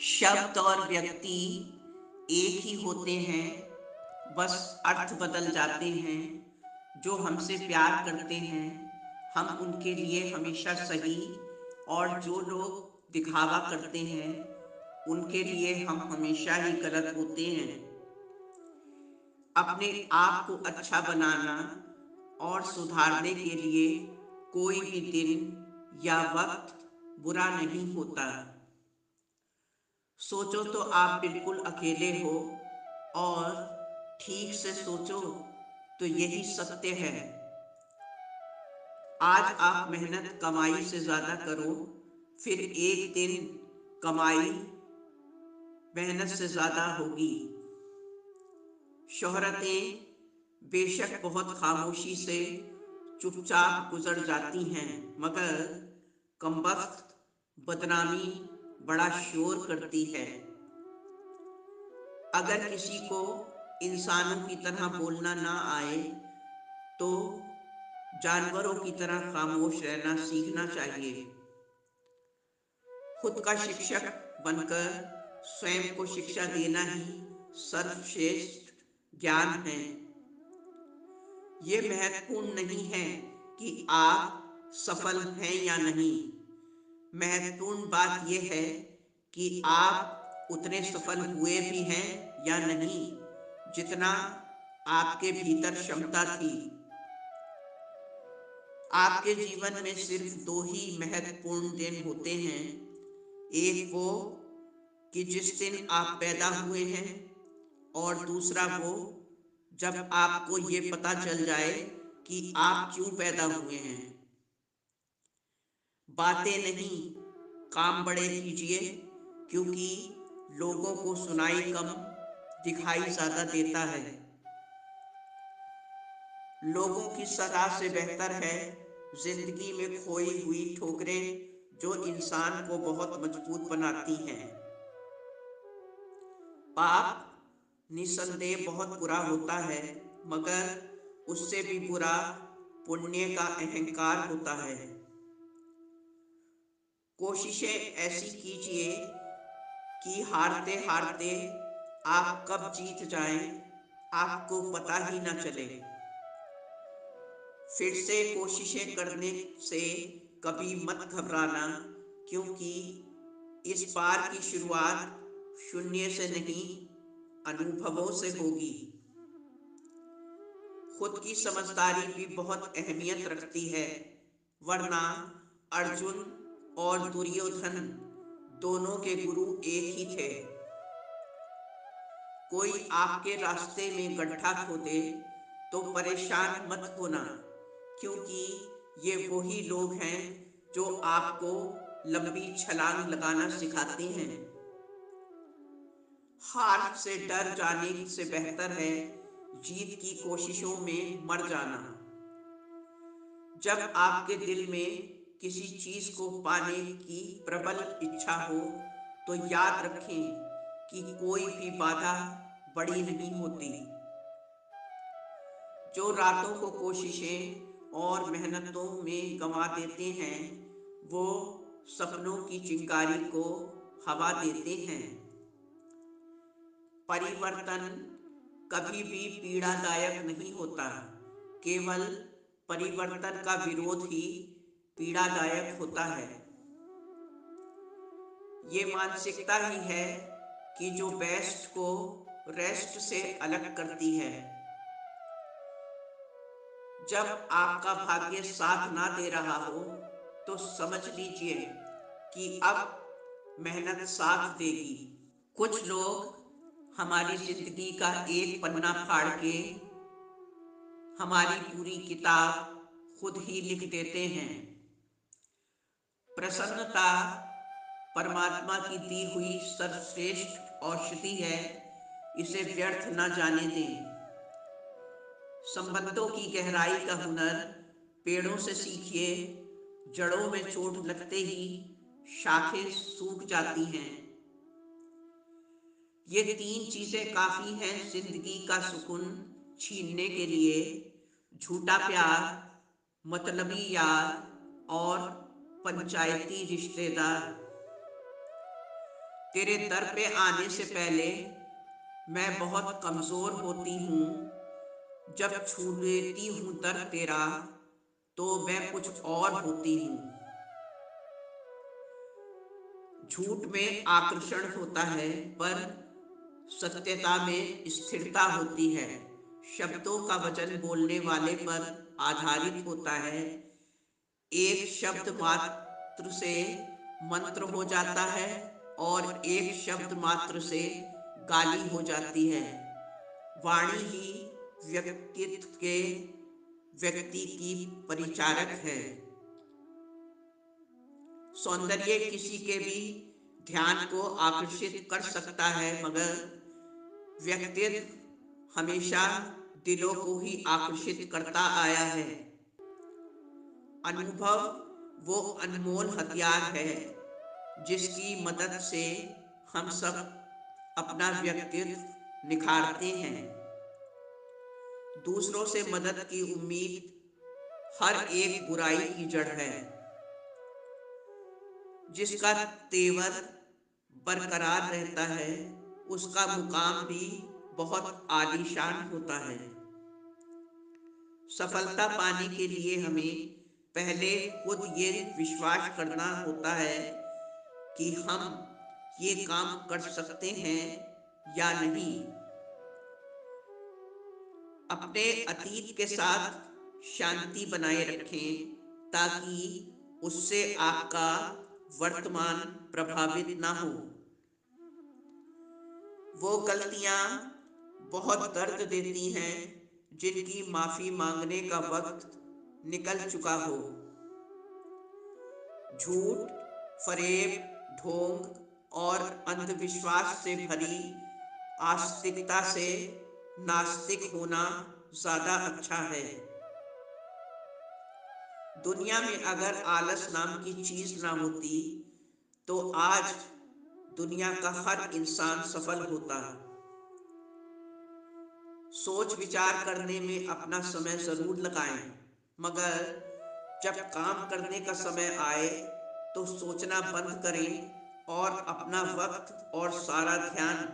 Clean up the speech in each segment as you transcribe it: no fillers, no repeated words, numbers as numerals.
शब्द और व्यक्ति एक ही होते हैं, बस अर्थ बदल जाते हैं। जो हमसे प्यार करते हैं, हम उनके लिए हमेशा सही, और जो लोग दिखावा करते हैं, उनके लिए हम हमेशा ही गलत होते हैं। अपने आप को अच्छा बनाना और सुधारने के लिए कोई भी दिन या वक्त बुरा नहीं होता। सोचो तो आप बिल्कुल अकेले हो, और ठीक से सोचो तो यही सत्य है। आज आप मेहनत कमाई से ज़्यादा करो, फिर एक दिन कमाई मेहनत से ज़्यादा होगी। शोहरतें बेशक बहुत खामोशी से चुपचाप गुजर जाती हैं, मगर कमबख्त बदनामी बड़ा शोर करती है। अगर किसी को इंसानों की तरह बोलना ना आए, तो जानवरों की तरह खामोश रहना सीखना चाहिए। खुद का शिक्षक बनकर स्वयं को शिक्षा देना ही सर्वश्रेष्ठ ज्ञान है। ये महत्वपूर्ण नहीं है कि आप सफल हैं या नहीं। महत्वपूर्ण बात यह है कि आप उतने सफल हुए भी हैं या नहीं, जितना आपके भीतर क्षमता थी। आपके जीवन में सिर्फ दो ही महत्वपूर्ण दिन होते हैं। एक वो कि जिस दिन आप पैदा हुए हैं, और दूसरा वो जब आपको ये पता चल जाए कि आप क्यों पैदा हुए हैं। बातें नहीं, काम बड़े कीजिए, क्योंकि लोगों को सुनाई कम, दिखाई ज़्यादा देता है। लोगों की सलाह से बेहतर है जिंदगी में खोई हुई ठोकरें, जो इंसान को बहुत मजबूत बनाती हैं। पाप निस्संदेह बहुत बुरा होता है, मगर उससे भी बुरा पुण्य का अहंकार होता है। कोशिशें ऐसी कीजिए कि हारते हारते आप कब जीत जाएं, आपको पता ही ना चले। फिर से कोशिशें करने से कभी मत घबराना, क्योंकि इस बार की शुरुआत शून्य से नहीं, अनुभवों से होगी। खुद की समझदारी भी बहुत अहमियत रखती है, वरना अर्जुन और दुर्योधन दोनों के गुरु एक ही थे। कोई आपके रास्ते में गड्ढा खोदे तो परेशान मत होना, क्योंकि ये वही लोग हैं जो आपको लंबी छलांग लगाना सिखाते हैं। हार से डर जाने से बेहतर है जीत की कोशिशों में मर जाना। जब आपके दिल में किसी चीज को पाने की प्रबल इच्छा हो, तो याद रखें कि कोई भी बाधा बड़ी नहीं होती। जो रातों को कोशिशें और मेहनतों में गंवा देते हैं, वो सपनों की चिंगारी को हवा देते हैं। परिवर्तन कभी भी पीड़ादायक नहीं होता, केवल परिवर्तन का विरोध ही पीड़ादायक होता है। ये मानसिकता ही है कि जो बेस्ट को रेस्ट से अलग करती है। जब आपका भाग्य साथ ना दे रहा हो, तो समझ लीजिए कि अब मेहनत साथ देगी। कुछ लोग हमारी जिंदगी का एक पन्ना फाड़ के हमारी पूरी किताब खुद ही लिख देते हैं। प्रसन्नता परमात्मा की दी हुई सर्वश्रेष्ठ औषधि है, इसे व्यर्थ न जाने दें। संबंधों की गहराई का हुनर पेड़ों से सीखिए। जड़ों में चोट लगते ही शाखें सूख जाती हैं। ये तीन चीजें काफी हैं जिंदगी का सुकून छीनने के लिए: झूठा प्यार, मतलबी यार, और पंचायती रिश्तेदार। तेरे दर पे आने से पहले मैं बहुत कमजोर होती हूँ। जब छू लेती हूँ दर तेरा तो मैं कुछ और होती हूँ। झूठ में आकर्षण होता है पर सत्यता में स्थिरता होती है। शब्दों का वजन बोलने वाले पर आधारित होता है। एक शब्द मात्र से मंत्र हो जाता है और एक शब्द मात्र से गाली हो जाती है। वाणी ही व्यक्तित्व के व्यक्ति की परिचारक है। सौंदर्य किसी के भी ध्यान को आकर्षित कर सकता है मगर व्यक्तित्व हमेशा दिलों को ही आकर्षित करता आया है। अनुभव वो अनमोल हथियार है जिसकी मदद से हम सब अपना व्यक्तित्व निखारते हैं। दूसरों से मदद की उम्मीद हर एक बुराई की जड़ है। जिसका तेवर बरकरार रहता है उसका मुकाम भी बहुत आलीशान होता है। सफलता पाने के लिए हमें पहले खुद ये विश्वास करना होता है कि हम ये काम कर सकते हैं या नहीं। अपने अतीत के साथ शांति बनाए रखें ताकि उससे आपका वर्तमान प्रभावित ना हो। वो गलतियां बहुत दर्द देती हैं जिनकी माफी मांगने का वक्त निकल चुका हो। झूठ, फरेब, ढोंग और अंधविश्वास से भरी आस्तिकता से नास्तिक होना ज्यादा अच्छा है। दुनिया में अगर आलस नाम की चीज ना होती तो आज दुनिया का हर इंसान सफल होता। सोच विचार करने में अपना समय जरूर लगाएं, मगर जब काम करने का समय आए तो सोचना बंद करें और अपना वक्त और सारा ध्यान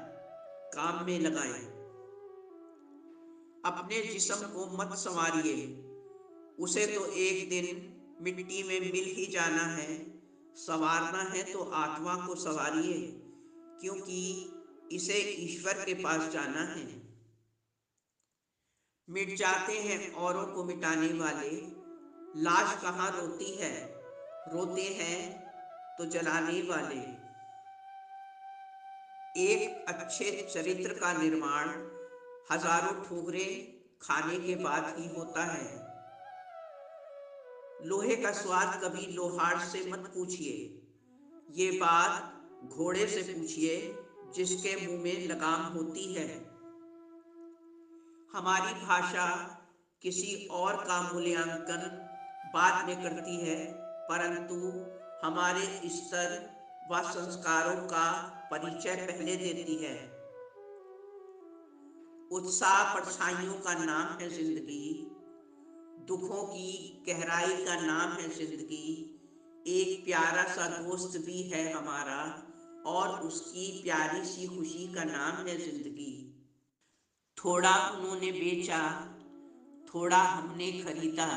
काम में लगाएं। अपने जिस्म को मत संवारिए, उसे तो एक दिन मिट्टी में मिल ही जाना है। संवारना है तो आत्मा को संवारिए क्योंकि इसे ईश्वर के पास जाना है। मिट जाते हैं औरों को मिटाने वाले, लाश कहाँ रोती है, रोते हैं तो जलाने वाले। एक अच्छे चरित्र का निर्माण हजारों ठोकरे खाने के बाद ही होता है। लोहे का स्वाद कभी लोहार से मत पूछिए, ये बात घोड़े से पूछिए जिसके मुंह में लगाम होती है। हमारी भाषा किसी और का मूल्यांकन बाद में करती है, परंतु हमारे स्तर व संस्कारों का परिचय पहले देती है। उत्साह परछाइयों का नाम है जिंदगी, दुखों की गहराई का नाम है जिंदगी। एक प्यारा सा दोस्त भी है हमारा और उसकी प्यारी सी खुशी का नाम है जिंदगी। थोड़ा उन्होंने बेचा, थोड़ा हमने खरीदा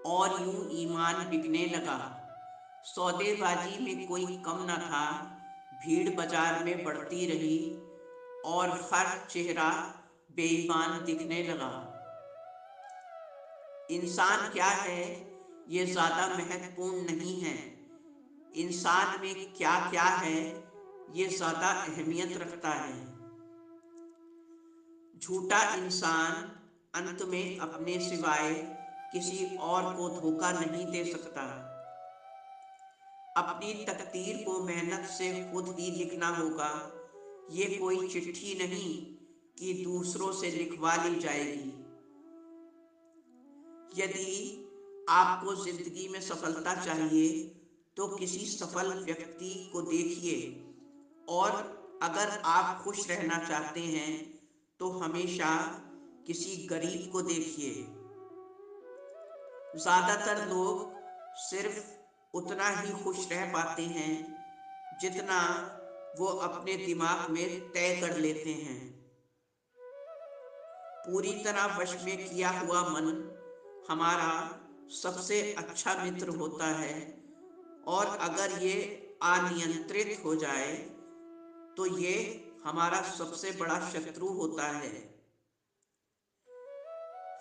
और यूं ईमान बिकने लगा। सौदेबाजी में कोई कम न था, भीड़ बाजार में बढ़ती रही और हर चेहरा बेईमान दिखने लगा। इंसान क्या है ये ज्यादा महत्वपूर्ण नहीं है, इंसान में क्या क्या है ये ज्यादा अहमियत रखता है। झूठा इंसान अंत में अपने सिवाय किसी और को धोखा नहीं दे सकता। अपनी तकदीर को मेहनत से खुद ही लिखना होगा, ये कोई चिट्ठी नहीं कि दूसरों से लिखवा ली जाएगी। यदि आपको जिंदगी में सफलता चाहिए तो किसी सफल व्यक्ति को देखिए, और अगर आप खुश रहना चाहते हैं तो हमेशा किसी गरीब को देखिए। ज्यादातर लोग सिर्फ उतना ही खुश रह पाते हैं जितना वो अपने दिमाग में तय कर लेते हैं। पूरी तरह वश में किया हुआ मन हमारा सबसे अच्छा मित्र होता है, और अगर ये अनियंत्रित हो जाए तो ये हमारा सबसे बड़ा शत्रु होता है।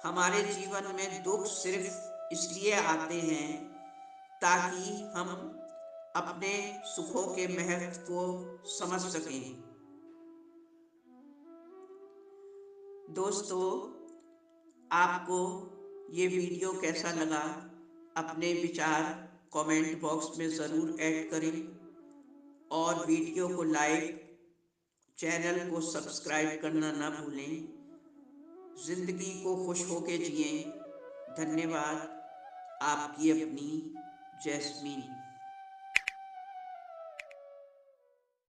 हमारे जीवन में दुख सिर्फ इसलिए आते हैं ताकि हम अपने सुखों के महत्व को समझ सकें। दोस्तों, आपको ये वीडियो कैसा लगा? अपने विचार कमेंट बॉक्स में ज़रूर ऐड करें, और वीडियो को लाइक, चैनल को सब्सक्राइब करना ना भूलें। ज़िंदगी को खुश होके जिएं। धन्यवाद। आपकी अपनी जैस्मीन।